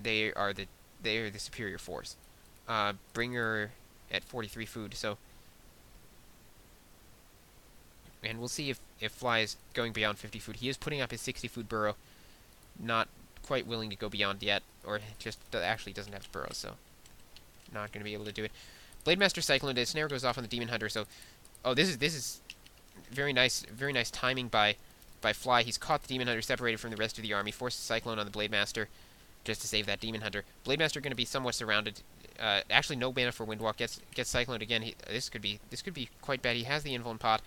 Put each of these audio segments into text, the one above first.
they are the superior force. Bringer at 43 food, so and we'll see if Fly is going beyond 50 food. He is putting up his 60 food burrow, not quite willing to go beyond yet, or just actually doesn't have burrows, so not going to be able to do it. Blademaster Cyclone, the snare goes off on the Demon Hunter, so oh, this is very nice timing by Fly. He's caught the Demon Hunter separated from the rest of the army, forces Cyclone on the Blademaster just to save that Demon Hunter. Blademaster going to be somewhat surrounded. Actually, no mana for Windwalk. Gets Cyclone again. This could be quite bad. He has the Invuln Pot.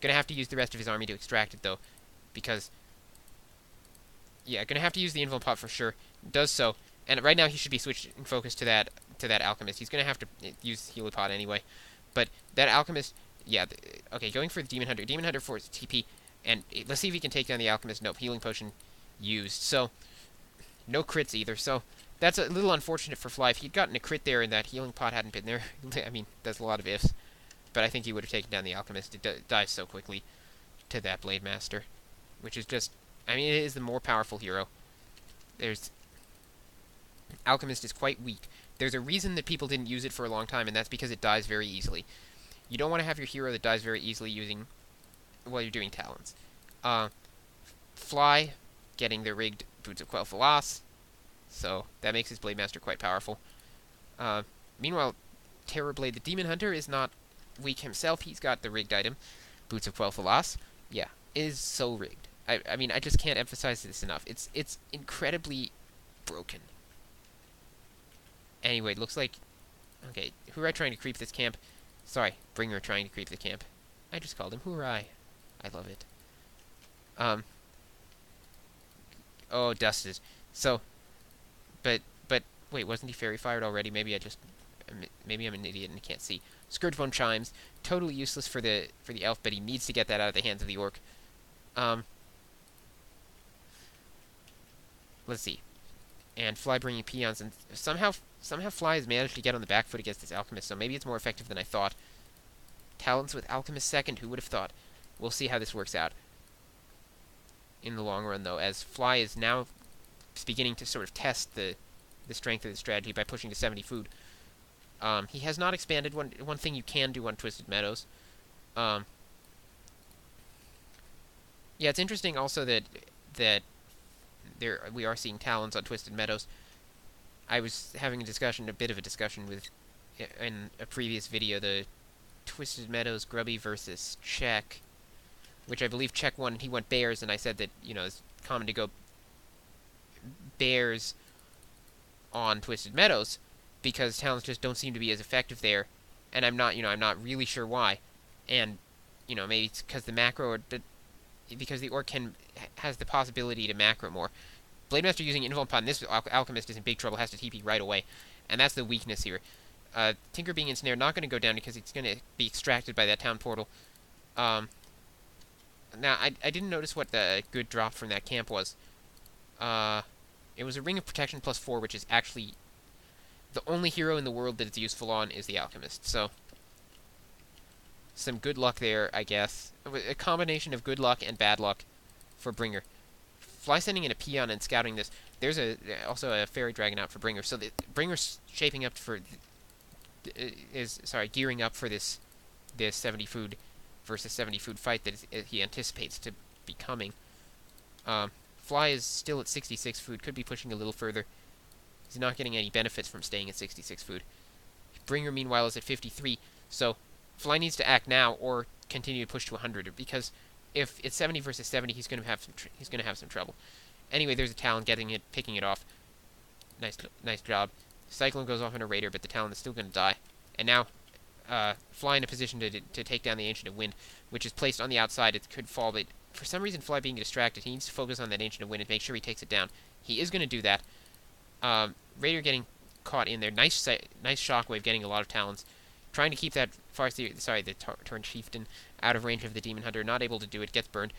Gonna have to use the rest of his army to extract it though, because yeah, gonna have to use the Invuln Pot for sure. Does so, and right now he should be switching focus to that Alchemist. He's gonna have to use Helipod anyway, but that Alchemist, yeah, okay, going for the Demon Hunter. Demon Hunter for his TP, and let's see if he can take down the Alchemist. Nope, Healing Potion used. So no crits either. So that's a little unfortunate for Fly. If he'd gotten a crit there and that Healing Pot hadn't been there, I mean, that's a lot of ifs. But I think he would have taken down the Alchemist. It dies so quickly to that Blade Master, which is just, I mean, it is the more powerful hero. Alchemist is quite weak. There's a reason that people didn't use it for a long time, and that's because it dies very easily. You don't want to have your hero that dies very easily while you're doing Talons. Fly, getting the rigged Boots of Quel'Thalas, so that makes his Blade Master quite powerful. Meanwhile, Terrorblade, the Demon Hunter, is not weak himself. He's got the rigged item, Boots of Quel'Thalas. Yeah, is so rigged. I mean, I just can't emphasize this enough. It's incredibly broken. Anyway, it looks like, okay, Hoorai trying to creep this camp. Sorry, Bringer trying to creep the camp. I just called him Hoorai. I love it. Oh, dusted. So, but wait, wasn't he fairy fired already? Maybe I'm an idiot and can't see. Scourgebone Chimes, totally useless for the elf, but he needs to get that out of the hands of the orc. Let's see. And Fly bringing peons, and somehow Fly has managed to get on the back foot against this Alchemist, so maybe it's more effective than I thought. Talents with Alchemist second, who would have thought? We'll see how this works out in the long run, though, as Fly is now beginning to sort of test the strength of the strategy by pushing to 70 food. He has not expanded. One thing you can do on Twisted Meadows. Yeah, it's interesting also that we are seeing Talons on Twisted Meadows. I was having a bit of a discussion with, in a previous video, the Twisted Meadows Grubby versus Check, which I believe Check won, and he went Bears, and I said that, you know, it's common to go Bears on Twisted Meadows, because Talons just don't seem to be as effective there, and I'm not really sure why, and, you know, maybe it's because the macro, because the orc has the possibility to macro more. Blademaster using Invuln Pot, and this Alchemist is in big trouble, has to TP right away, and that's the weakness here. Tinker being ensnared, not going to go down because it's going to be extracted by that town portal. Now, I didn't notice what the good drop from that camp was. It was a Ring of Protection +4, which is actually the only hero in the world that it's useful on is the Alchemist, so some good luck there, I guess. A combination of good luck and bad luck for Bringer. Fly sending in a peon and scouting this. There's also a Fairy Dragon out for Bringer, so the Bringer's shaping up for gearing up for this 70 food versus 70 food fight that he anticipates to be coming. Fly is still at 66 food, could be pushing a little further. He's not getting any benefits from staying at 66 food. Bringer, meanwhile, is at 53, so Fly needs to act now or continue to push to 100, because if it's 70 versus 70, he's going to have some trouble. Anyway, there's a Talon picking it off. Nice job. Cyclone goes off in a Raider, but the Talon is still going to die. And now, Fly in a position to take down the Ancient of Wind, which is placed on the outside. It could fall, but for some reason, Fly being distracted, he needs to focus on that Ancient of Wind and make sure he takes it down. He is going to do that. Raider getting caught in there. Nice shockwave, getting a lot of Talons. Trying to keep that the Torrent Chieftain out of range of the Demon Hunter. Not able to do it. Gets burned.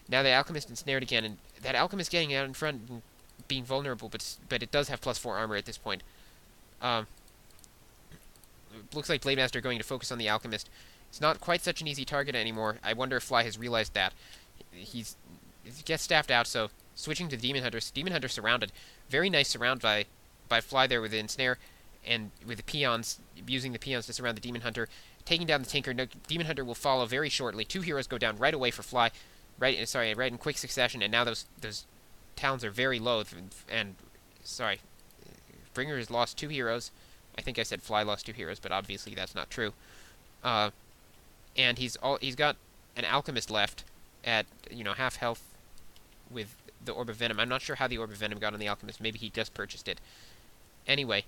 Now the Alchemist ensnared again, and that Alchemist getting out in front and being vulnerable, but it does have +4 armor at this point. Looks like Blademaster going to focus on the Alchemist. It's not quite such an easy target anymore. I wonder if Fly has realized that. He gets staffed out, so switching to Demon Hunter. Demon Hunter surrounded. Very nice surround by by Fly there with the ensnare, and with the peons, using the peons to surround the Demon Hunter, taking down the Tinker. No, Demon Hunter will follow very shortly. 2 heroes go down right away for Fly, right in quick succession, and now those Talons are very low, and sorry, Bringer has lost 2 heroes. I think I said Fly lost 2 heroes, but obviously that's not true. And he's got an Alchemist left at half health with the Orb of Venom. I'm not sure how the Orb of Venom got on the Alchemist. Maybe he just purchased it. Anyway,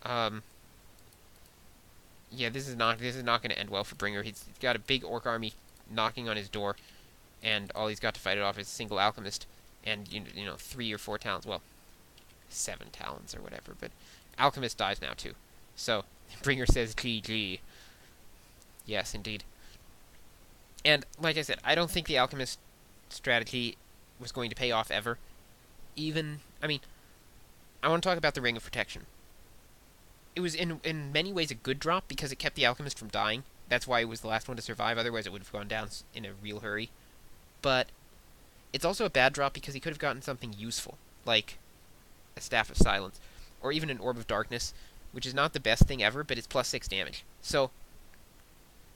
yeah, this is not going to end well for Bringer. He's got a big Orc army knocking on his door, and all he's got to fight it off is a single Alchemist and 3 or 4 Talons. Well, 7 Talons or whatever. But Alchemist dies now too. So Bringer says GG. Yes, indeed. And like I said, I don't think the Alchemist strategy was going to pay off ever. I want to talk about the Ring of Protection. It was in many ways a good drop because it kept the Alchemist from dying. That's why it was the last one to survive, otherwise it would have gone down in a real hurry. But it's also a bad drop because he could have gotten something useful, like a Staff of Silence, or even an Orb of Darkness, which is not the best thing ever, but it's plus 6 damage. So,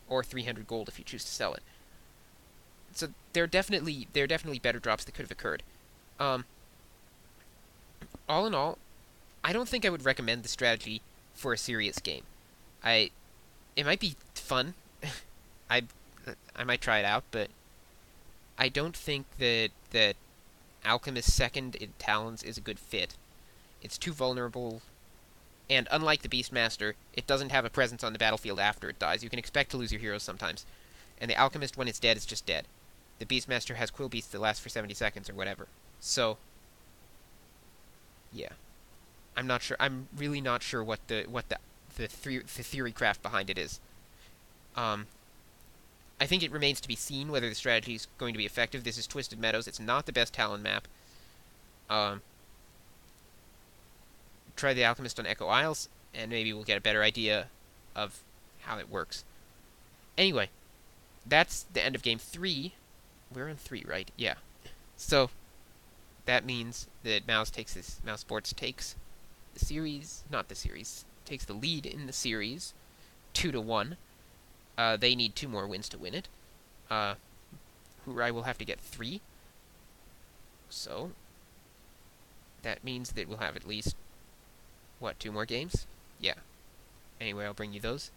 or 300 gold if you choose to sell it. So there are definitely better drops that could have occurred. All in all, I don't think I would recommend the strategy for a serious game. It might be fun. I might try it out, but I don't think that Alchemist second in Talons is a good fit. It's too vulnerable, and unlike the Beastmaster, it doesn't have a presence on the battlefield after it dies. You can expect to lose your heroes sometimes, and the Alchemist, when it's dead, is just dead. The Beastmaster has Quill Beasts that last for 70 seconds or whatever. So, yeah, I'm not sure. I'm really not sure what the theory craft behind it is. I think it remains to be seen whether the strategy is going to be effective. This is Twisted Meadows. It's not the best Talon map. Try the Alchemist on Echo Isles, and maybe we'll get a better idea of how it works. Anyway, that's the end of Game 3. We're on 3, right? Yeah. So, that means that Mouz Sports takes the series, takes the lead in the series, 2-1. They need 2 more wins to win it. Hoorai will have to get 3. So, that means that we'll have at least, 2 more games? Yeah. Anyway, I'll bring you those.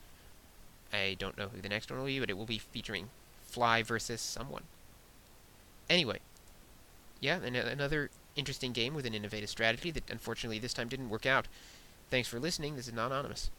I don't know who the next one will be, but it will be featuring Fly versus someone. Anyway, yeah, another interesting game with an innovative strategy that unfortunately this time didn't work out. Thanks for listening. This is Anonymous.